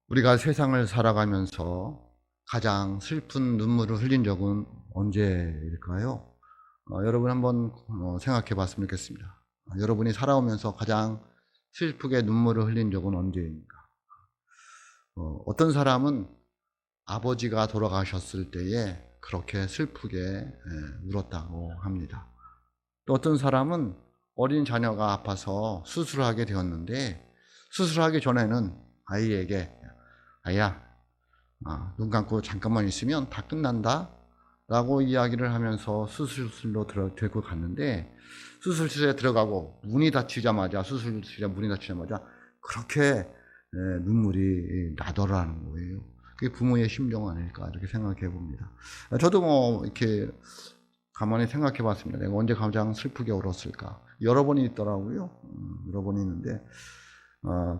우리가 세상을 살아가면서 가장 슬픈 눈물을 흘린 적은 언제일까요? 여러분 한번 생각해 봤으면 좋겠습니다. 여러분이 살아오면서 가장 슬프게 눈물을 흘린 적은 언제입니까? 어떤 사람은 아버지가 돌아가셨을 때에 그렇게 슬프게 울었다고 합니다. 또 어떤 사람은 어린 자녀가 아파서 수술하게 되었는데 수술하기 전에는 아이에게 아이야, 눈 감고 잠깐만 있으면 다 끝난다 라고 이야기를 하면서 수술실로 데리고 갔는데 수술실에 들어가고 수술실에 문이 닫히자마자 그렇게 눈물이 나더라는 거예요. 그게 부모의 심정 아닐까 이렇게 생각해 봅니다. 저도 이렇게 가만히 생각해 봤습니다. 내가 언제 가장 슬프게 울었을까? 여러 번이 있더라고요. 여러 번이 있는데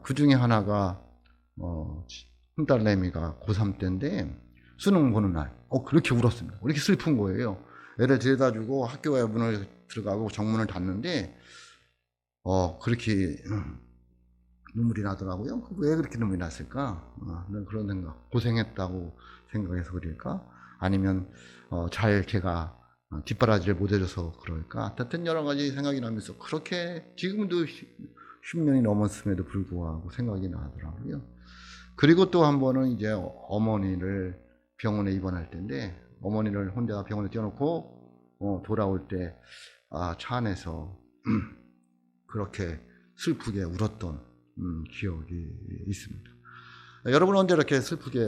그 중에 하나가 큰딸내미가 고3 때인데 수능 보는 날 그렇게 울었습니다. 그렇게 슬픈 거예요. 애를 데려다주고 학교에 문을 들어가고 정문을 닫는데 그렇게 눈물이 나더라고요. 왜 그렇게 눈물이 났을까? 난 그런 생각, 고생했다고 생각해서 그럴까? 아니면 잘 제가 뒷바라지를 못 해줘서 그럴까? 하여튼 여러 가지 생각이 나면서 그렇게 지금도 10년이 넘었음에도 불구하고 생각이 나더라고요. 그리고 또 한 번은 이제 어머니를 병원에 입원할 때인데 어머니를 혼자 병원에 띄워놓고 돌아올 때 차 안에서 그렇게 슬프게 울었던 기억이 있습니다. 여러분 언제 이렇게 슬프게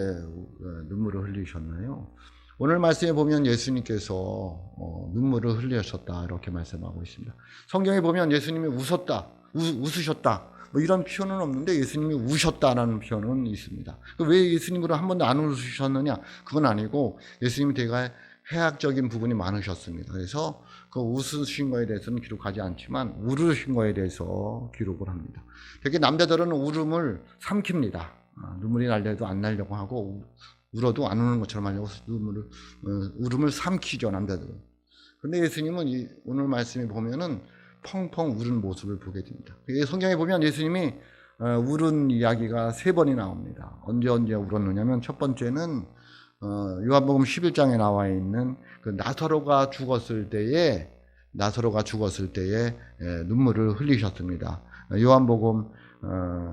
눈물을 흘리셨나요? 오늘 말씀에 보면 예수님께서 눈물을 흘리셨다 이렇게 말씀하고 있습니다. 성경에 보면 예수님이 웃으셨다 이런 표현은 없는데 예수님이 우셨다라는 표현은 있습니다. 왜 예수님으로 한 번도 안 웃으셨느냐? 그건 아니고 예수님이 되게 해학적인 부분이 많으셨습니다. 그래서 그 웃으신 거에 대해서는 기록하지 않지만 울으신 거에 대해서 기록을 합니다. 특히 남자들은 울음을 삼킵니다. 눈물이 날려도 안 날려고 하고 울어도 안 우는 것처럼 하려고 울음을 삼키죠, 남자들은. 근데 예수님은 오늘 말씀에 보면은 펑펑 우는 모습을 보게 됩니다. 성경에 보면 예수님이 울은 이야기가 3번이 나옵니다. 언제 울었느냐면 첫 번째는 요한복음 11장에 나와 있는 그 나사로가 죽었을 때에 눈물을 흘리셨습니다. 요한복음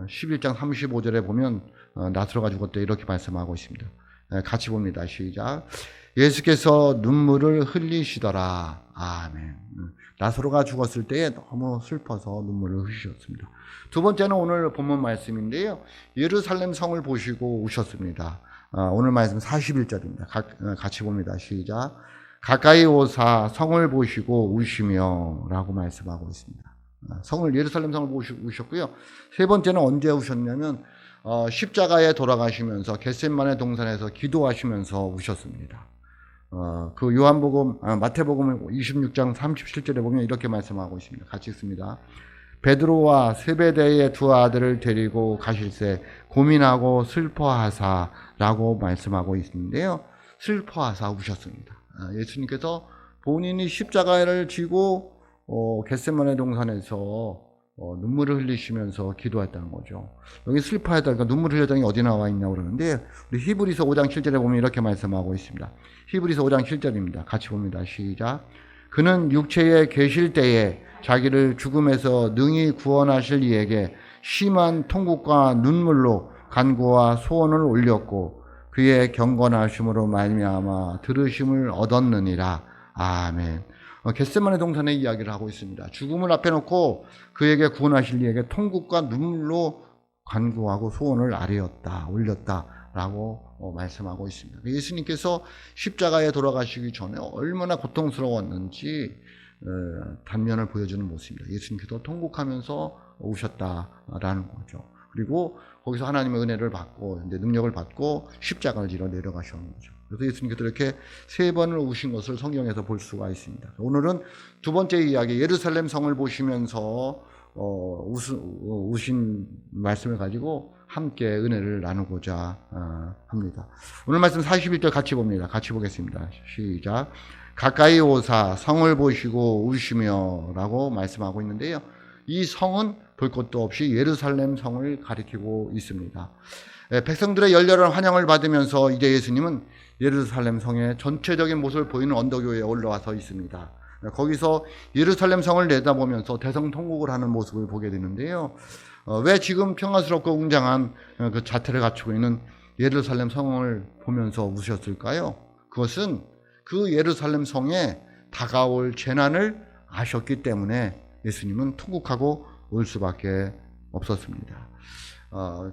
11장 35절에 보면 나사로가 죽었을 때 이렇게 말씀하고 있습니다. 같이 봅니다. 시작. 예수께서 눈물을 흘리시더라. 아멘. 나사로가 죽었을 때에 너무 슬퍼서 눈물을 흘리셨습니다. 두 번째는 오늘 본문 말씀인데요. 예루살렘 성을 보시고 우셨습니다. 오늘 말씀 41절입니다. 같이 봅니다. 시작. 가까이 오사 성을 보시고 우시며 라고 말씀하고 있습니다. 예루살렘 성을 보시고 우셨고요. 세 번째는 언제 우셨냐면 십자가에 돌아가시면서 겟세마네 동산에서 기도하시면서 우셨습니다. 그 마태복음 26장 37절에 보면 이렇게 말씀하고 있습니다. 같이 읽습니다. 베드로와 세베대의 두 아들을 데리고 가실새 고민하고 슬퍼하사라고 말씀하고 있는데요. 슬퍼하사 우셨습니다. 예수님께서 본인이 십자가를 지고 겟세마네 동산에서 눈물을 흘리시면서 기도했다는 거죠. 여기 슬퍼하다니까 눈물을 흘렸다는 게 어디 나와 있냐고 그러는데 우리 히브리서 5장 7절에 보면 이렇게 말씀하고 있습니다. 히브리서 5장 7절입니다. 같이 봅니다. 시작. 그는 육체에 계실 때에 자기를 죽음에서 능히 구원하실 이에게 심한 통곡과 눈물로 간구와 소원을 올렸고 그의 경건하심으로 말미암아 들으심을 얻었느니라. 아멘. 겟세마네 동산의 이야기를 하고 있습니다. 죽음을 앞에 놓고 그에게 구원하실 이에게 통곡과 눈물로 간구하고 소원을 올렸다라고 말씀하고 있습니다. 예수님께서 십자가에 돌아가시기 전에 얼마나 고통스러웠는지 단면을 보여주는 모습입니다. 예수님께서 통곡하면서 우셨다라는 거죠. 그리고 거기서 하나님의 은혜를 받고 이제 능력을 받고 십자가를 지러 내려가시는 거죠. 그래서 예수님께서 이렇게 3번을 우신 것을 성경에서 볼 수가 있습니다. 오늘은 두 번째 이야기 예루살렘 성을 보시면서 우신 말씀을 가지고 함께 은혜를 나누고자 합니다. 오늘 말씀 41절 같이 봅니다. 같이 보겠습니다. 시작. 가까이 오사 성을 보시고 우시며 라고 말씀하고 있는데요. 이 성은 볼 것도 없이 예루살렘 성을 가리키고 있습니다. 백성들의 열렬한 환영을 받으면서 이제 예수님은 예루살렘 성의 전체적인 모습을 보이는 언덕 위에 올라와서 있습니다. 거기서 예루살렘 성을 내다보면서 대성통곡을 하는 모습을 보게 되는데요. 왜 지금 평화스럽고 웅장한 그 자태를 갖추고 있는 예루살렘 성을 보면서 우셨을까요? 그것은 그 예루살렘 성에 다가올 재난을 아셨기 때문에 예수님은 통곡하고 올 수밖에 없었습니다.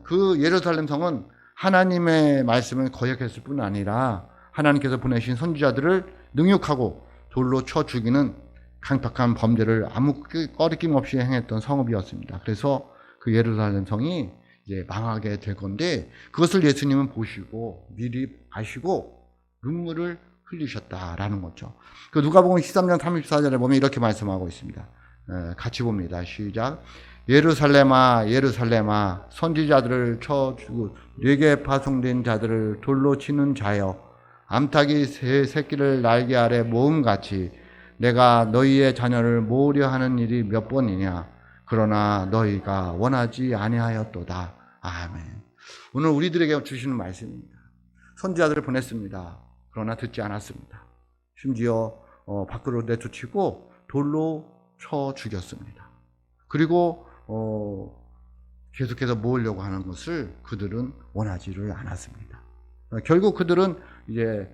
그 예루살렘 성은 하나님의 말씀을 거역했을 뿐 아니라 하나님께서 보내신 선지자들을 능욕하고 돌로 쳐 죽이는 강팍한 범죄를 아무 꺼리낌 없이 행했던 성읍이었습니다. 그래서 그 예루살렘 성이 이제 망하게 될 건데 그것을 예수님은 보시고 미리 아시고 눈물을 흘리셨다라는 거죠. 그 누가복음 13장 34절에 보면 이렇게 말씀하고 있습니다. 같이 봅니다. 시작. 예루살렘아 예루살렘아 선지자들을 쳐 죽고 네게 파송된 자들을 돌로 치는 자여 암탉이 새 새끼를 날개 아래 모음같이 내가 너희의 자녀를 모으려 하는 일이 몇 번이냐 그러나 너희가 원하지 아니하였도다. 아멘. 오늘 우리들에게 주시는 말씀입니다. 선지자들을 보냈습니다. 그러나 듣지 않았습니다. 심지어 밖으로 내쫓고 돌로 쳐 죽였습니다. 그리고 계속해서 모으려고 하는 것을 그들은 원하지를 않았습니다. 결국 그들은 이제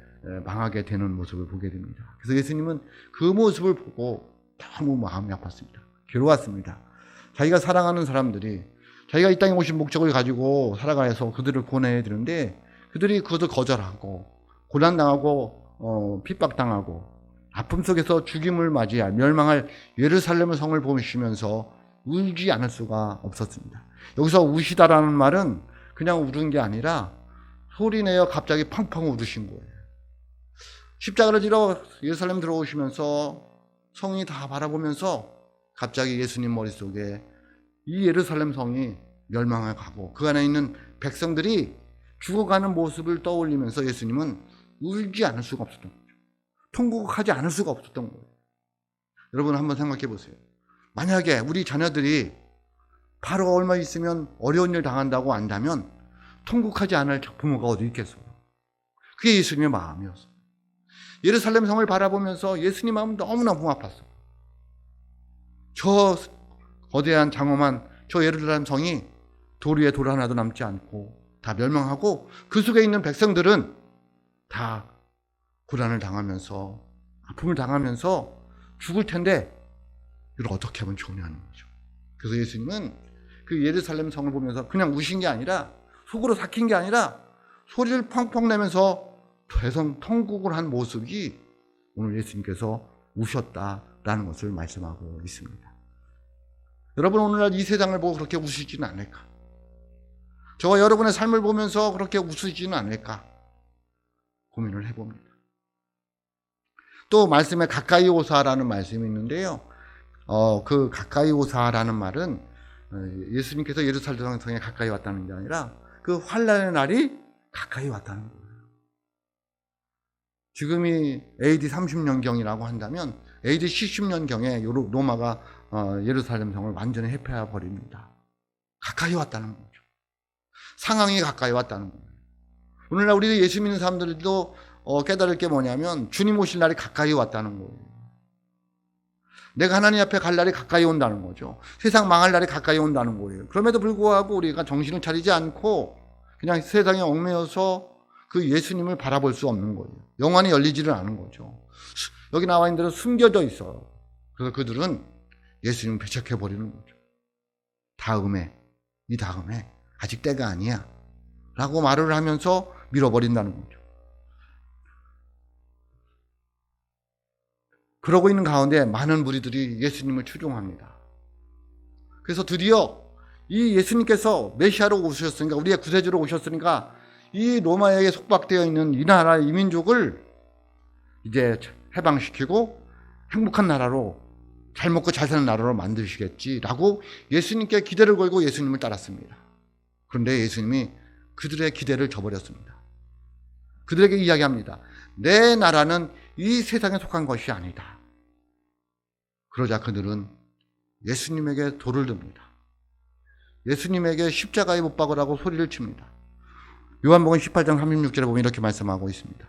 망하게 되는 모습을 보게 됩니다. 그래서 예수님은 그 모습을 보고 너무 마음이 아팠습니다. 괴로웠습니다. 자기가 사랑하는 사람들이 자기가 이 땅에 오신 목적을 가지고 살아가서 그들을 보내야 되는데 그들이 그것을 거절하고 고난당하고 핍박당하고 아픔 속에서 죽임을 맞이할 멸망할 예루살렘 성을 보시면서 울지 않을 수가 없었습니다. 여기서 우시다라는 말은 그냥 울은 게 아니라 소리내어 갑자기 펑펑 울으신 거예요. 십자가를 지러 예루살렘 들어오시면서 성이 다 바라보면서 갑자기 예수님 머릿속에 이 예루살렘 성이 멸망해 가고 그 안에 있는 백성들이 죽어가는 모습을 떠올리면서 예수님은 울지 않을 수가 없었던 거죠. 통곡하지 않을 수가 없었던 거예요. 여러분 한번 생각해 보세요. 만약에 우리 자녀들이 바로 얼마 있으면 어려운 일 당한다고 안다면 통곡하지 않을 부모가 어디 있겠어요. 그게 예수님의 마음이었어요. 예루살렘 성을 바라보면서 예수님 마음은 너무너무 아팠어요. 저 거대한 장엄한 저 예루살렘 성이 돌 위에 돌 하나도 남지 않고 다 멸망하고 그 속에 있는 백성들은 다 고난을 당하면서 아픔을 당하면서 죽을 텐데 이걸 어떻게 하면 좋냐는 거죠. 그래서 예수님은 그 예루살렘 성을 보면서 그냥 우신 게 아니라 속으로 삭힌 게 아니라 소리를 펑펑 내면서 대성통곡을 한 모습이 오늘 예수님께서 우셨다라는 것을 말씀하고 있습니다. 여러분 오늘날 이 세상을 보고 그렇게 우시지는 않을까? 저와 여러분의 삶을 보면서 그렇게 웃으시지는 않을까? 고민을 해봅니다. 또 말씀에 가까이 오사라는 말씀이 있는데요. 그 가까이 오사라는 말은 예수님께서 예루살렘 성에 가까이 왔다는 게 아니라 그 환난의 날이 가까이 왔다는 거예요. 지금이 AD 30년경이라고 한다면 AD 70년경에 로마가 예루살렘 성을 완전히 해패해 버립니다. 가까이 왔다는 거죠. 상황이 가까이 왔다는 거예요. 오늘날 우리 예수 믿는 사람들도 깨달을 게 뭐냐면 주님 오실 날이 가까이 왔다는 거예요. 내가 하나님 앞에 갈 날이 가까이 온다는 거죠. 세상 망할 날이 가까이 온다는 거예요. 그럼에도 불구하고 우리가 정신을 차리지 않고 그냥 세상에 얽매여서 그 예수님을 바라볼 수 없는 거예요. 영안이 열리지를 않은 거죠. 여기 나와 있는 대로 숨겨져 있어요. 그래서 그들은 예수님을 배척해버리는 거죠. 이 다음에 아직 때가 아니야 라고 말을 하면서 밀어버린다는 거죠. 그러고 있는 가운데 많은 무리들이 예수님을 추종합니다. 그래서 드디어 이 예수님께서 메시아로 오셨으니까 우리의 구세주로 오셨으니까 이 로마에게 속박되어 있는 이 나라 이 민족을 이제 해방시키고 행복한 나라로 잘 먹고 잘 사는 나라로 만드시겠지라고 예수님께 기대를 걸고 예수님을 따랐습니다. 그런데 예수님이 그들의 기대를 저버렸습니다. 그들에게 이야기합니다. 내 나라는 이 세상에 속한 것이 아니다. 그러자 그들은 예수님에게 돌을 듭니다. 예수님에게 십자가에 못 박으라고 소리를 칩니다. 요한복음 18장 36절에 보면 이렇게 말씀하고 있습니다.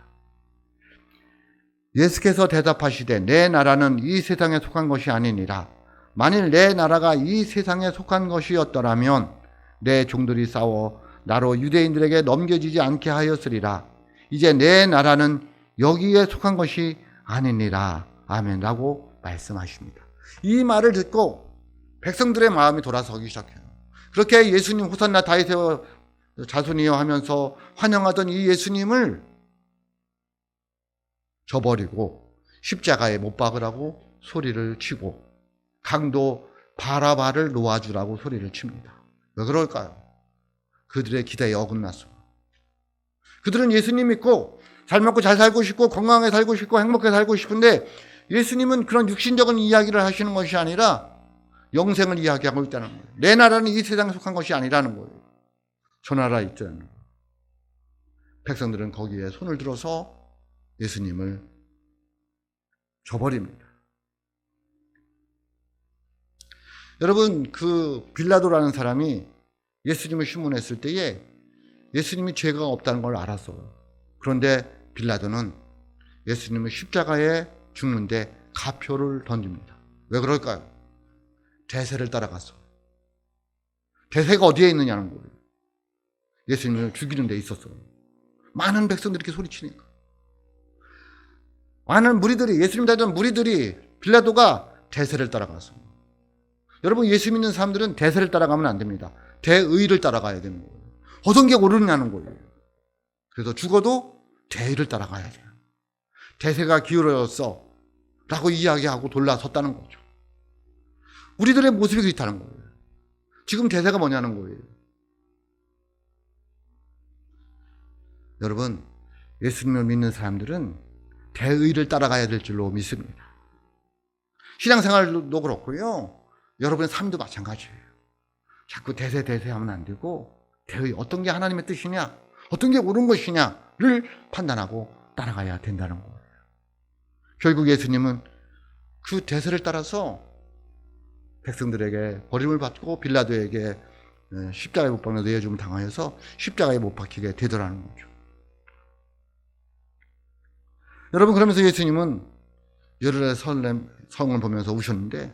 예수께서 대답하시되 내 나라는 이 세상에 속한 것이 아니니라. 만일 내 나라가 이 세상에 속한 것이었더라면 내 종들이 싸워 나로 유대인들에게 넘겨지지 않게 하였으리라. 이제 내 나라는 여기에 속한 것이 아니니라. 아멘. 라고 말씀하십니다. 이 말을 듣고 백성들의 마음이 돌아서기 시작해요. 그렇게 예수님 호산나 다윗의 자손이여 하면서 환영하던 이 예수님을 저버리고 십자가에 못 박으라고 소리를 치고 강도 바라바를 놓아주라고 소리를 칩니다. 왜 그럴까요? 그들의 기대에 어긋났어. 그들은 예수님 믿고 잘 먹고 잘 살고 싶고 건강하게 살고 싶고 행복하게 살고 싶은데 예수님은 그런 육신적인 이야기를 하시는 것이 아니라 영생을 이야기하고 있다는 거예요. 내 나라는 이 세상에 속한 것이 아니라는 거예요. 저 나라에 있다는 거예요. 백성들은 거기에 손을 들어서 예수님을 줘버립니다. 여러분, 그 빌라도라는 사람이 예수님을 신문했을 때에 예수님이 죄가 없다는 걸 알았어요. 그런데 빌라도는 예수님을 십자가에 죽는데 가표를 던집니다. 왜 그럴까요? 대세를 따라갔어. 대세가 어디에 있느냐는 거예요. 예수님을 죽이는 데 있었어요. 많은 백성들이 이렇게 소리치니까. 많은 무리들이, 예수님 닮은 무리들이 빌라도가 대세를 따라갔어요. 여러분, 예수 믿는 사람들은 대세를 따라가면 안 됩니다. 대의를 따라가야 되는 거예요. 어떤 게 옳으냐는 거예요. 그래서 죽어도 대의를 따라가야 돼요. 대세가 기울어졌어 라고 이야기하고 돌아섰다는 거죠. 우리들의 모습이 그렇다는 거예요. 지금 대세가 뭐냐는 거예요. 여러분, 예수님을 믿는 사람들은 대의를 따라가야 될 줄로 믿습니다. 신앙생활도 그렇고요. 여러분의 삶도 마찬가지예요. 자꾸 대세 하면 안 되고 대의, 어떤 게 하나님의 뜻이냐, 어떤 게 옳은 것이냐를 판단하고 따라가야 된다는 거예요. 결국 예수님은 그 대세를 따라서 백성들에게 버림을 받고 빌라도에게 십자가에 못 박는 내어줌을 당하여서 십자가에 못 박히게 되더라는 거죠. 여러분, 그러면서 예수님은 예루살렘 성을 보면서 우셨는데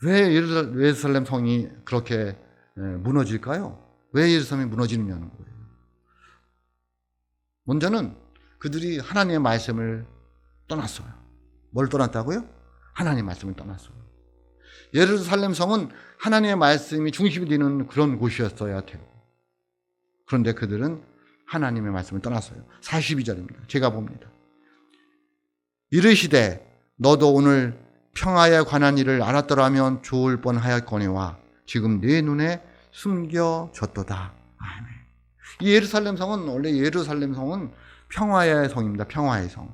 왜 예루살렘 성이 그렇게 무너질까요? 왜 예루살렘이 무너지느냐는 거예요. 먼저는 그들이 하나님의 말씀을 떠났어요. 뭘 떠났다고요? 하나님의 말씀을 떠났어요. 예루살렘 성은 하나님의 말씀이 중심이 되는 그런 곳이었어야 돼요. 그런데 그들은 하나님의 말씀을 떠났어요. 42절입니다. 제가 봅니다. 이르시되 너도 오늘 평화에 관한 일을 알았더라면 좋을 뻔하였거니와 지금 네 눈에 숨겨졌도다. 아멘. 이 예루살렘 성은, 원래 예루살렘 성은 평화의 성입니다. 평화의 성.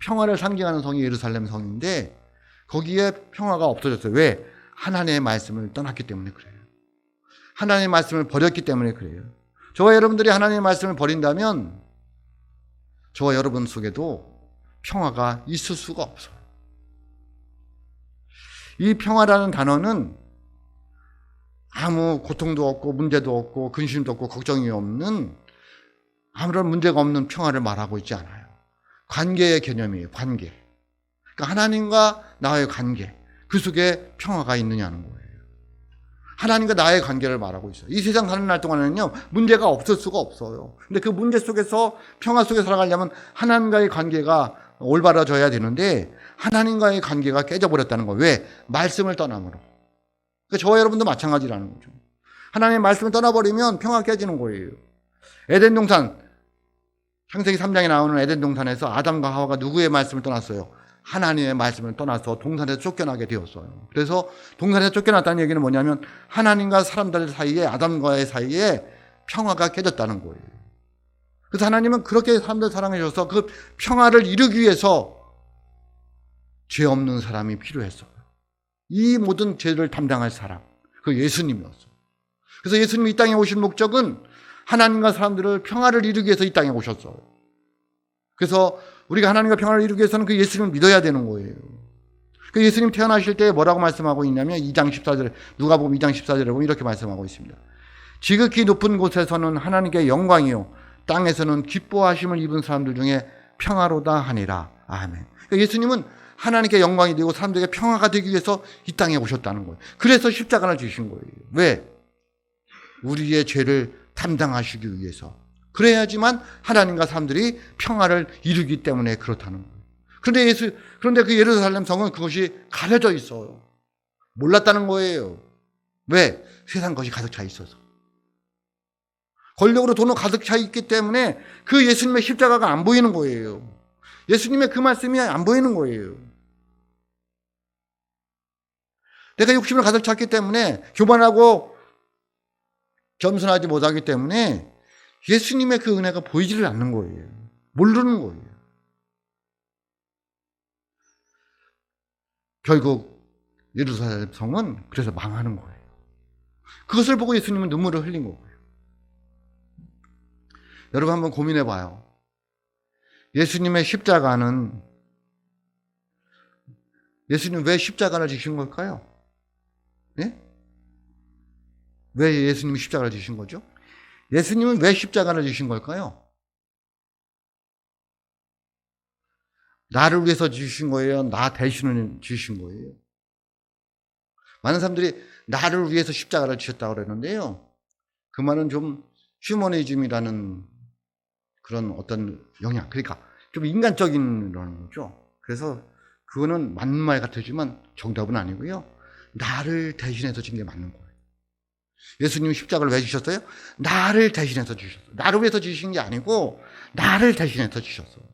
평화를 상징하는 성이 예루살렘 성인데 거기에 평화가 없어졌어요. 왜? 하나님의 말씀을 떠났기 때문에 그래요. 하나님의 말씀을 버렸기 때문에 그래요. 저와 여러분들이 하나님의 말씀을 버린다면 저와 여러분 속에도 평화가 있을 수가 없어요. 이 평화라는 단어는 아무 고통도 없고 문제도 없고 근심도 없고 걱정이 없는 아무런 문제가 없는 평화를 말하고 있지 않아요. 관계의 개념이에요. 관계. 그러니까 하나님과 나의 관계, 그 속에 평화가 있느냐는 거예요. 하나님과 나의 관계를 말하고 있어요. 이 세상 사는 날 동안에는요, 문제가 없을 수가 없어요. 근데 그 문제 속에서, 평화 속에 살아가려면 하나님과의 관계가 올바라져야 되는데 하나님과의 관계가 깨져버렸다는 거예요. 왜? 말씀을 떠남으로. 그러니까 저와 여러분도 마찬가지라는 거죠. 하나님의 말씀을 떠나버리면 평화가 깨지는 거예요. 에덴 동산, 창세기 3장에 나오는 에덴 동산에서 아담과 하와가 누구의 말씀을 떠났어요? 하나님의 말씀을 떠나서 동산에서 쫓겨나게 되었어요. 그래서 동산에서 쫓겨났다는 얘기는 뭐냐면 하나님과 사람들 사이에, 아담과의 사이에 평화가 깨졌다는 거예요. 그래서 하나님은 그렇게 사람들 사랑해 주셔서 그 평화를 이루기 위해서 죄 없는 사람이 필요했어요. 이 모든 죄를 담당할 사람, 그 예수님이었어요. 그래서 예수님이 이 땅에 오신 목적은 하나님과 사람들을 평화를 이루기 위해서 이 땅에 오셨어요. 그래서 우리가 하나님과 평화를 이루기 위해서는 그 예수님을 믿어야 되는 거예요. 그 예수님 태어나실 때 뭐라고 말씀하고 있냐면 2장 14절에, 누가복음 2장 14절에 보면 이렇게 말씀하고 있습니다. 지극히 높은 곳에서는 하나님께 영광이요 땅에서는 기뻐하심을 입은 사람들 중에 평화로다 하니라. 아멘. 그러니까 예수님은 하나님께 영광이 되고 사람들에게 평화가 되기 위해서 이 땅에 오셨다는 거예요. 그래서 십자가를 지신 거예요. 왜? 우리의 죄를 담당하시기 위해서. 그래야지만 하나님과 사람들이 평화를 이루기 때문에 그렇다는 거예요. 그런데 그 예루살렘 성은 그것이 가려져 있어요. 몰랐다는 거예요. 왜? 세상 것이 가득 차 있어서. 권력으로 돈은 가득 차 있기 때문에 그 예수님의 십자가가 안 보이는 거예요. 예수님의 그 말씀이 안 보이는 거예요. 내가 욕심을 가득 찼기 때문에 교만하고 겸손하지 못하기 때문에 예수님의 그 은혜가 보이지를 않는 거예요. 모르는 거예요. 결국 예루살렘 성은 그래서 망하는 거예요. 그것을 보고 예수님은 눈물을 흘린 거고요. 여러분 한번 고민해 봐요. 예수님의 십자가는 예수님 왜 십자가를 지신 걸까요? 예? 왜 예수님이 십자가를 지신 거죠? 예수님은 왜 십자가를 지신 걸까요? 나를 위해서 지신 거예요? 나 대신을 지신 거예요? 많은 사람들이 나를 위해서 십자가를 지셨다고 그러는데요. 그 말은 좀 휴머니즘이라는 그런 어떤 영향, 그러니까 좀 인간적인 거죠. 그래서 그거는 맞는 말 같아지만 정답은 아니고요. 나를 대신해서 진 게 맞는 거예요. 예수님이 십자가를 왜 지셨어요? 나를 대신해서 지셨어요. 나를 위해서 지신 게 아니고 나를 대신해서 지셨어요.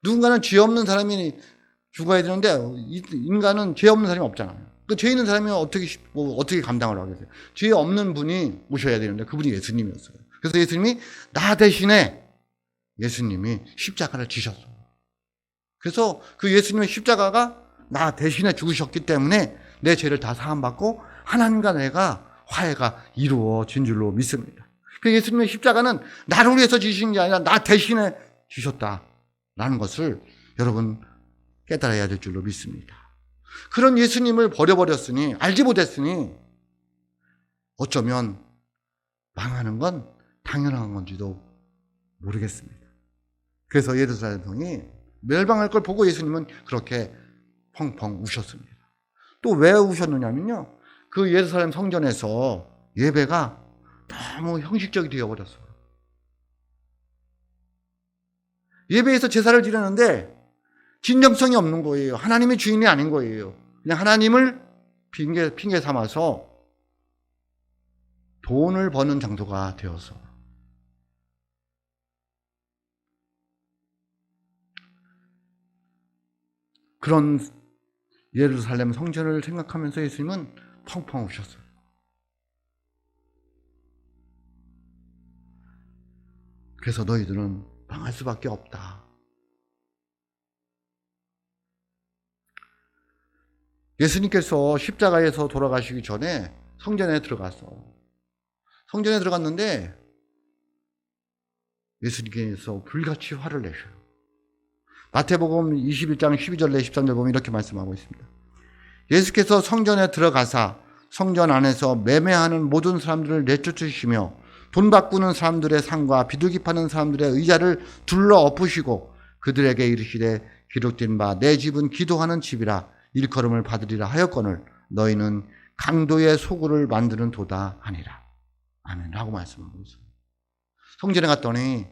누군가는 죄 없는 사람이 죽어야 되는데 인간은 죄 없는 사람이 없잖아요. 그 죄 있는 사람이 어떻게 감당을 하겠어요? 죄 없는 분이 오셔야 되는데 그분이 예수님이었어요. 그래서 예수님이 나 대신에 예수님이 십자가를 지셨어요. 그래서 그 예수님의 십자가가 나 대신에 죽으셨기 때문에 내 죄를 다 사함받고 하나님과 내가 화해가 이루어진 줄로 믿습니다. 그 예수님의 십자가는 나를 위해서 지신 게 아니라 나 대신에 지셨다라는 것을 여러분 깨달아야 될 줄로 믿습니다. 그런 예수님을 버려버렸으니, 알지 못했으니 어쩌면 망하는 건 당연한 건지도 모르겠습니다. 그래서 예루살렘 성이 멸망할 걸 보고 예수님은 그렇게 펑펑 우셨습니다. 또 왜 우셨느냐면요, 그 예루살렘 성전에서 예배가 너무 형식적이 되어버렸어요. 예배에서 제사를 지르는데 진정성이 없는 거예요. 하나님의 주인이 아닌 거예요. 그냥 하나님을 핑계 삼아서 돈을 버는 장소가 되어서. 그런 예루살렘 성전을 생각하면서 예수님은 펑펑 우셨어요. 그래서 너희들은 망할 수밖에 없다. 예수님께서 십자가에서 돌아가시기 전에 성전에 들어갔는데 예수님께서 불같이 화를 내셔요. 마태복음 21장 12절 13절 보면 이렇게 말씀하고 있습니다. 예수께서 성전에 들어가사 성전 안에서 매매하는 모든 사람들을 내쫓으시며 돈 바꾸는 사람들의 상과 비둘기 파는 사람들의 의자를 둘러 엎으시고 그들에게 이르시되 기록된 바 내 집은 기도하는 집이라 일컬음을 받으리라 하였거늘 너희는 강도의 소굴을 만드는 도다 하니라. 아멘 라고 말씀하고 있어요. 성전에 갔더니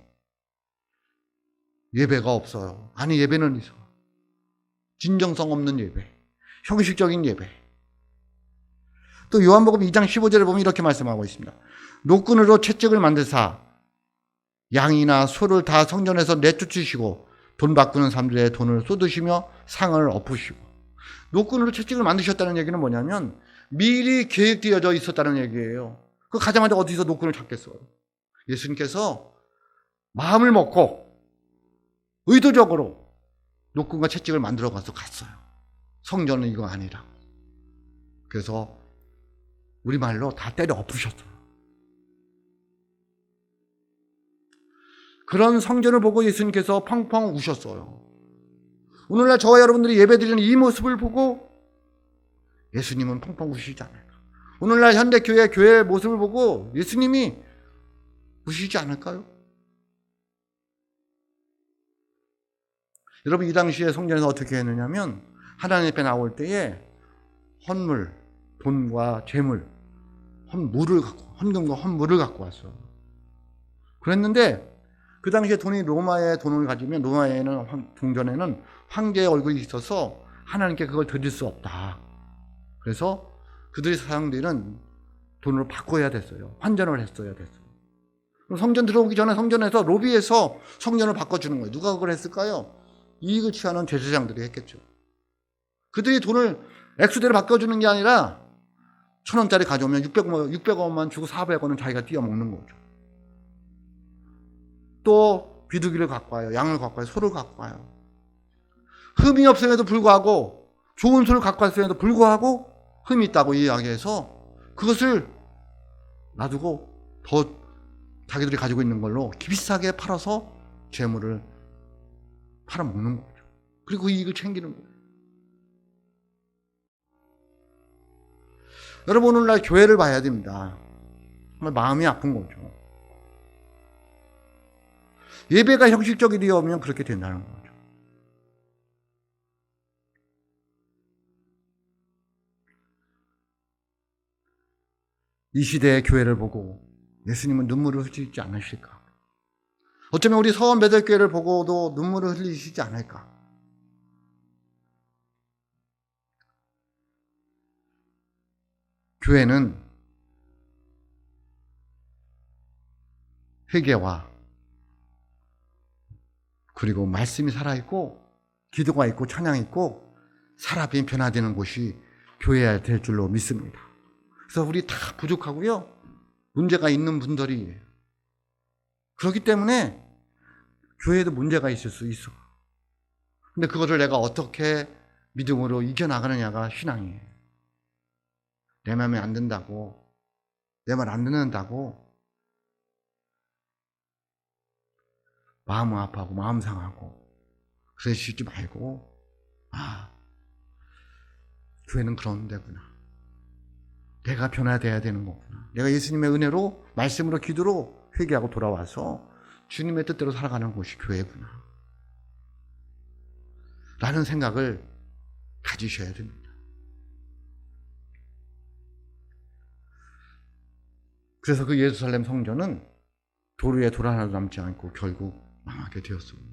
예배가 없어요. 아니 예배는 있어. 진정성 없는 예배, 형식적인 예배. 또 요한복음 2장 15절에 보면 이렇게 말씀하고 있습니다. 노끈으로 채찍을 만드사 양이나 소를 다 성전에서 내쫓으시고 돈 바꾸는 사람들의 돈을 쏟으시며 상을 엎으시고. 노끈으로 채찍을 만드셨다는 얘기는 뭐냐면 미리 계획되어져 있었다는 얘기예요. 그 가자마자 어디서 노끈을 찾겠어요. 예수님께서 마음을 먹고 의도적으로 노끈과 채찍을 만들어 가서 갔어요. 성전은 이거 아니라고. 그래서 우리말로 다 때려 엎으셨어요. 그런 성전을 보고 예수님께서 펑펑 우셨어요. 오늘날 저와 여러분들이 예배드리는 이 모습을 보고 예수님은 펑펑 우시지 않을까. 오늘날 현대교회 교회의 모습을 보고 예수님이 보시지 않을까요? 여러분, 이 당시에 성전에서 어떻게 했느냐면 하나님 앞에 나올 때에 헌물, 돈과 재물, 헌금과 헌물을 갖고 왔어. 그랬는데 그 당시에 로마의 돈을 가지면 로마에는 궁전에는 황제의 얼굴이 있어서 하나님께 그걸 드릴 수 없다. 그래서 그들이 사용되는 돈으로 바꿔야 됐어요. 환전을 했어야 됐어요. 성전 들어오기 전에 성전에서 로비에서 성전을 바꿔주는 거예요. 누가 그걸 했을까요? 이익을 취하는 제사장들이 했겠죠. 그들이 돈을 액수대로 바꿔주는 게 아니라 1,000원짜리 가져오면 600원만 주고 400원은 자기가 띄어먹는 거죠. 또 비둘기를 갖고 와요. 양을 갖고 와요. 소를 갖고 와요. 흠이 없음에도 불구하고 좋은 소를 갖고 왔음에도 불구하고 흠이 있다고 이야기해서 그것을 놔두고 더 자기들이 가지고 있는 걸로 비싸게 팔아서 재물을 팔아먹는 거죠. 그리고 그 이익을 챙기는 거예요. 여러분, 오늘날 교회를 봐야 됩니다. 정말 마음이 아픈 거죠. 예배가 형식적이 되어오면 그렇게 된다는 거죠. 이 시대의 교회를 보고 예수님은 눈물을 흘리지 않으실까? 어쩌면 우리 서원 베들교회를 보고도 눈물을 흘리시지 않을까? 교회는 회개와 그리고 말씀이 살아있고 기도가 있고 찬양이 있고 사람이 변화되는 곳이 교회야 될 줄로 믿습니다. 그래서 우리 다 부족하고요. 문제가 있는 분들이에요. 그렇기 때문에 교회에도 문제가 있을 수 있어. 근데 그것을 내가 어떻게 믿음으로 이겨나가느냐가 신앙이에요. 내 마음에 안 든다고, 내 말 안 듣는다고 마음은 아파하고 마음 상하고 그러시지 말고, 교회는 그런 데구나. 내가 변화돼야 되는 거구나. 내가 예수님의 은혜로 말씀으로 기도로 회개하고 돌아와서 주님의 뜻대로 살아가는 곳이 교회구나 라는 생각을 가지셔야 됩니다. 그래서 그 예루살렘 성전은 돌 위에 돌 하나도 남지 않고 결국 망하게 되었습니다.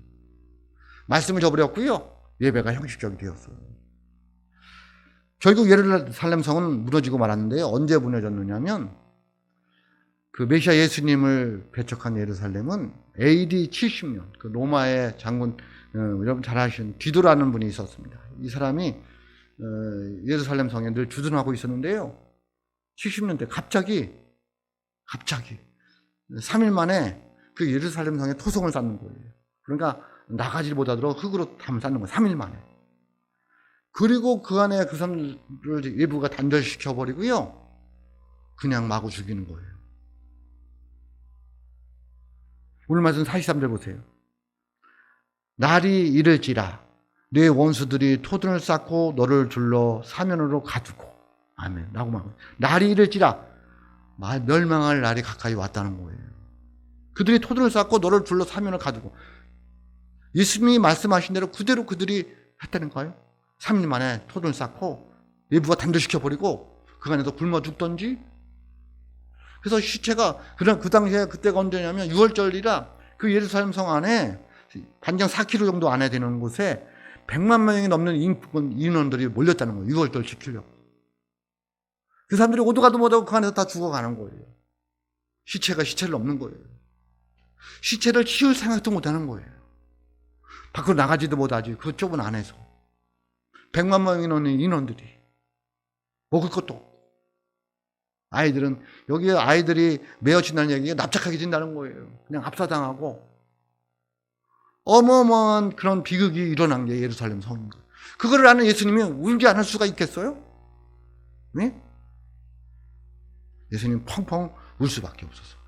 말씀을 저버렸고요. 예배가 형식적이 되었어요. 결국 예루살렘 성은 무너지고 말았는데요. 언제 무너졌느냐면 그 메시아 예수님을 배척한 예루살렘은 AD 70년 그 로마의 장군 여러분 잘 아시는 디도라는 분이 있었습니다. 이 사람이 예루살렘 성에 늘 주둔하고 있었는데요. 70년대 갑자기 3일 만에 그 예루살렘 성에 토성을 쌓는 거예요. 그러니까 나가지 못하도록 흙으로 담쌓는 거예요. 3일 만에. 그리고 그 안에 그 사람들을 일부가 단절시켜버리고요. 그냥 마구 죽이는 거예요. 오늘 말씀 43절 보세요. 날이 이를지라 네 원수들이 토둔을 쌓고 너를 둘러 사면으로 가두고. 아멘. 라고 말합니다. 날이 이를지라 멸망할 날이 가까이 왔다는 거예요. 그들이 토둔을 쌓고 너를 둘러 사면을 가두고. 예수님이 말씀하신 대로 그대로 그들이 했다는 거예요. 3일 만에 토둔을 쌓고 일부가 단절시켜버리고 그 안에서 굶어 죽던지. 그래서 시체가 그 당시에 그때가 언제냐면 6월절이라 그 예루살렘 성 안에 반경 4km 정도 안에 되는 곳에 100만 명이 넘는 인원들이 몰렸다는 거예요. 6월절 지키려고. 그 사람들이 오도 가도 못하고 그 안에서 다 죽어가는 거예요. 시체를 넘는 거예요. 시체를 치울 생각도 못하는 거예요. 밖으로 나가지도 못하지. 그 좁은 안에서 100만 명이 넘는 인원들이 먹을 것도 없고. 여기 아이들이 메어친다는 얘기가 납작하게 진다는 거예요. 그냥 압사당하고 어마어마한 그런 비극이 일어난 게 예루살렘 성인 거예요. 그거를 아는 예수님이 울지 않을 수가 있겠어요? 네? 예수님 펑펑 울 수밖에 없었어.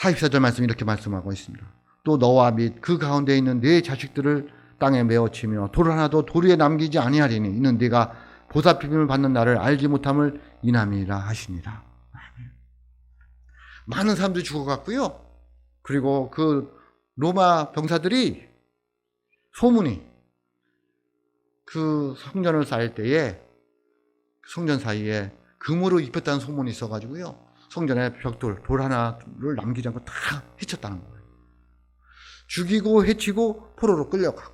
(44절) 말씀 이렇게 말씀하고 있습니다. 또 너와 및 그 가운데 있는 네 자식들을 땅에 메어치며 돌 하나도 돌 위에 남기지 아니하리니 이는 네가 보살핌을 받는 나를 알지 못함을 인함이라 하시니라. 많은 사람들이 죽어갔고요. 그리고 그 로마 병사들이 소문이 그 성전을 쌓을 때에 성전 사이에 금으로 입혔다는 소문이 있어가지고요. 성전의 벽돌, 돌 하나를 남기지 않고 다 해쳤다는 거예요. 죽이고 해치고 포로로 끌려가고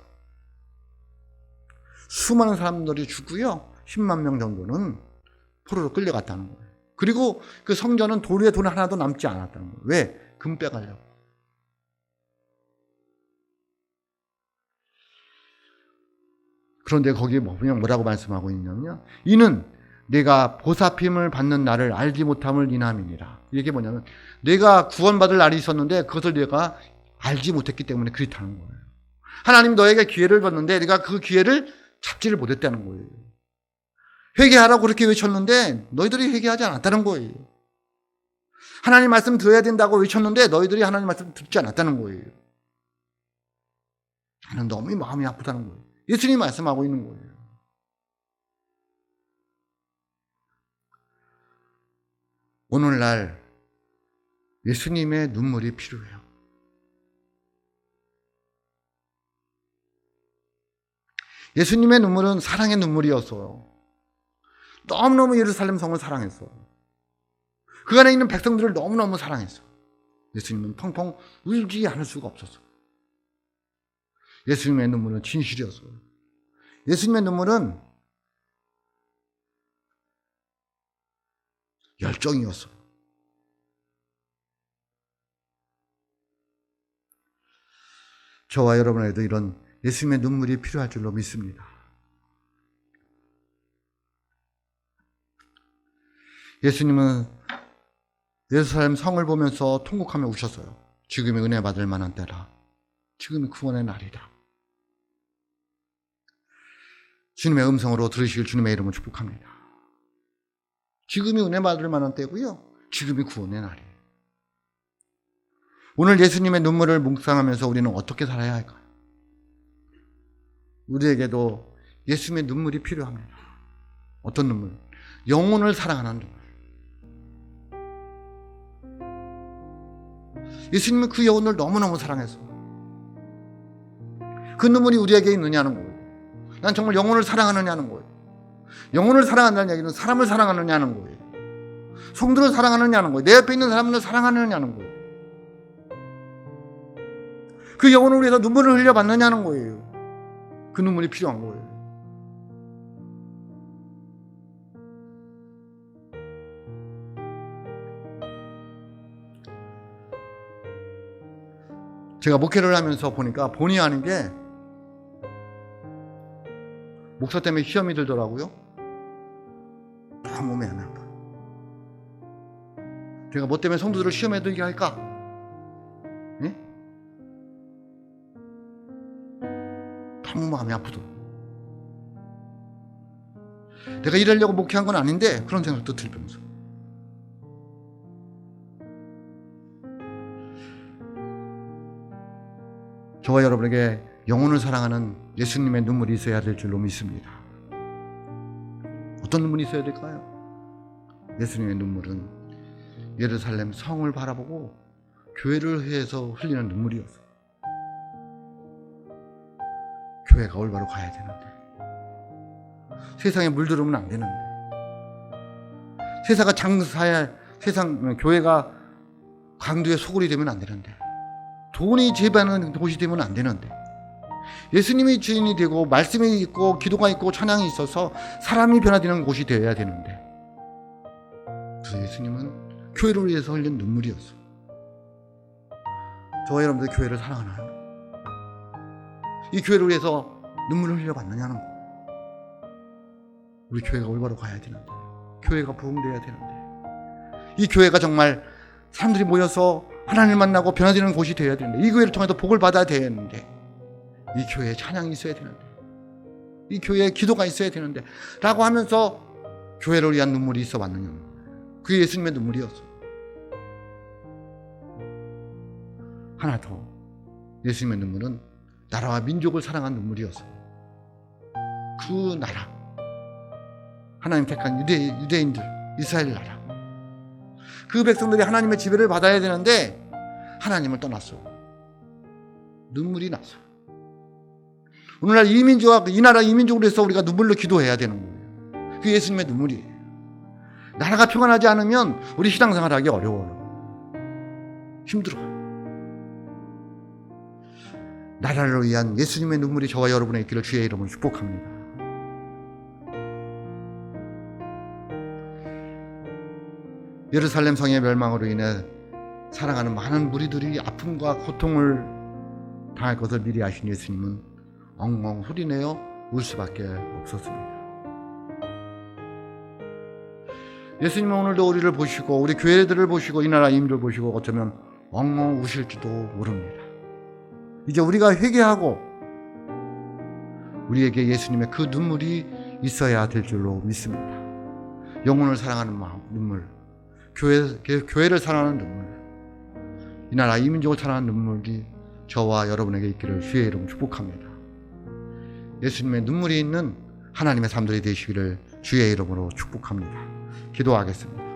수많은 사람들이 죽고요. 10만 명 정도는 포로로 끌려갔다는 거예요. 그리고 그 성전은 돌 위에 돌 하나도 남지 않았다는 거예요. 왜? 금 빼가려고. 그런데 거기에 뭐라고 말씀하고 있냐면요. 이는 내가 보살핌을 받는 날을 알지 못함을 인함이니라. 이게 뭐냐면 내가 구원받을 날이 있었는데 그것을 내가 알지 못했기 때문에 그렇다는 거예요. 하나님 너에게 기회를 줬는데 내가 그 기회를 잡지를 못했다는 거예요. 회개하라고 그렇게 외쳤는데 너희들이 회개하지 않았다는 거예요. 하나님 말씀 들어야 된다고 외쳤는데 너희들이 하나님 말씀 듣지 않았다는 거예요. 나는 너무 마음이 아프다는 거예요. 예수님이 말씀하고 있는 거예요. 오늘날 예수님의 눈물이 필요해요. 예수님의 눈물은 사랑의 눈물이었어요. 너무너무 예루살렘 성을 사랑했어요. 그 안에 있는 백성들을 너무너무 사랑했어요. 예수님은 펑펑 울지 않을 수가 없었어요. 예수님의 눈물은 진실이었어요. 예수님의 눈물은 열정이었어요. 저와 여러분에게도 이런 예수님의 눈물이 필요할 줄로 믿습니다. 예수님은 예루살렘 성을 보면서 통곡하며 우셨어요. 지금이 은혜 받을 만한 때라. 지금이 구원의 날이다. 주님의 음성으로 들으시길 주님의 이름으로 축복합니다. 지금이 은혜 받을 만한 때고요. 지금이 구원의 날이에요. 오늘 예수님의 눈물을 묵상하면서 우리는 어떻게 살아야 할까요? 우리에게도 예수님의 눈물이 필요합니다. 어떤 눈물? 영혼을 사랑하는 눈물. 예수님은 그 영혼을 너무너무 사랑했어요. 그 눈물이 우리에게 있느냐는 거예요. 난 정말 영혼을 사랑하느냐는 거예요. 영혼을 사랑한다는 얘기는 사람을 사랑하느냐는 거예요. 성도를 사랑하느냐는 거예요. 내 옆에 있는 사람을 사랑하느냐는 거예요. 그 영혼을 위해서 눈물을 흘려받느냐는 거예요. 그 눈물이 필요한 거예요. 제가 목회를 하면서 보니까 본의 아닌 게 목사 때문에 시험이 들더라고요. 너무 몸에 안 아파. 제가 뭐 때문에 성도들을 시험에 들게 할까? 네? 너무 마음이 아프더라고요. 내가 이러려고 목회한 건 아닌데 그런 생각도 들면서 저와 여러분에게 영혼을 사랑하는 예수님의 눈물이 있어야 될 줄로 믿습니다. 어떤 눈물이 있어야 될까요? 예수님의 눈물은 예루살렘 성을 바라보고 교회를 위해서 흘리는 눈물이었어요. 교회가 올바로 가야 되는데, 세상에 물들으면 안 되는데, 세상가 장사야, 교회가 강도의 소굴이 되면 안 되는데, 돈이 재배하는 곳이 되면 안 되는데, 예수님이 주인이 되고 말씀이 있고 기도가 있고 찬양이 있어서 사람이 변화되는 곳이 되어야 되는데, 그래서 예수님은 교회를 위해서 흘린 눈물이었어요. 저와 여러분들 교회를 사랑하나요? 이 교회를 위해서 눈물을 흘려받느냐는 거예요. 우리 교회가 올바로 가야 되는데, 교회가 부흥되어야 되는데, 이 교회가 정말 사람들이 모여서 하나님을 만나고 변화되는 곳이 되어야 되는데, 이 교회를 통해서 복을 받아야 되는데, 이 교회에 찬양이 있어야 되는데, 이 교회에 기도가 있어야 되는데 라고 하면서 교회를 위한 눈물이 있어 왔느냐. 그게 예수님의 눈물이었어. 하나 더, 예수님의 눈물은 나라와 민족을 사랑한 눈물이어서 그 나라, 하나님 택한 유대인들, 이스라엘 나라, 그 백성들이 하나님의 지배를 받아야 되는데 하나님을 떠났어. 눈물이 났어. 오늘날 이 민족과 이 나라 이 민족을 위해서 우리가 눈물로 기도해야 되는 거예요. 그게 예수님의 눈물이에요. 나라가 평안하지 않으면 우리 신앙생활 하기 어려워요. 힘들어요. 나라를 위한 예수님의 눈물이 저와 여러분의 있기를 주의 이름으로 축복합니다. 예루살렘 성의 멸망으로 인해 사랑하는 많은 무리들이 아픔과 고통을 당할 것을 미리 아신 예수님은 엉엉 소리내어 울 수밖에 없었습니다. 예수님은 오늘도 우리를 보시고 우리 교회들을 보시고 이 나라 임들을 보시고 어쩌면 엉엉 우실지도 모릅니다. 이제 우리가 회개하고 우리에게 예수님의 그 눈물이 있어야 될 줄로 믿습니다. 영혼을 사랑하는 마음, 눈물, 교회를 사랑하는 눈물, 이 나라 이 민족을 사랑하는 눈물이 저와 여러분에게 있기를 주의 이름으로 축복합니다. 예수님의 눈물이 있는 하나님의 삶들이 되시기를 주의 이름으로 축복합니다. 기도하겠습니다.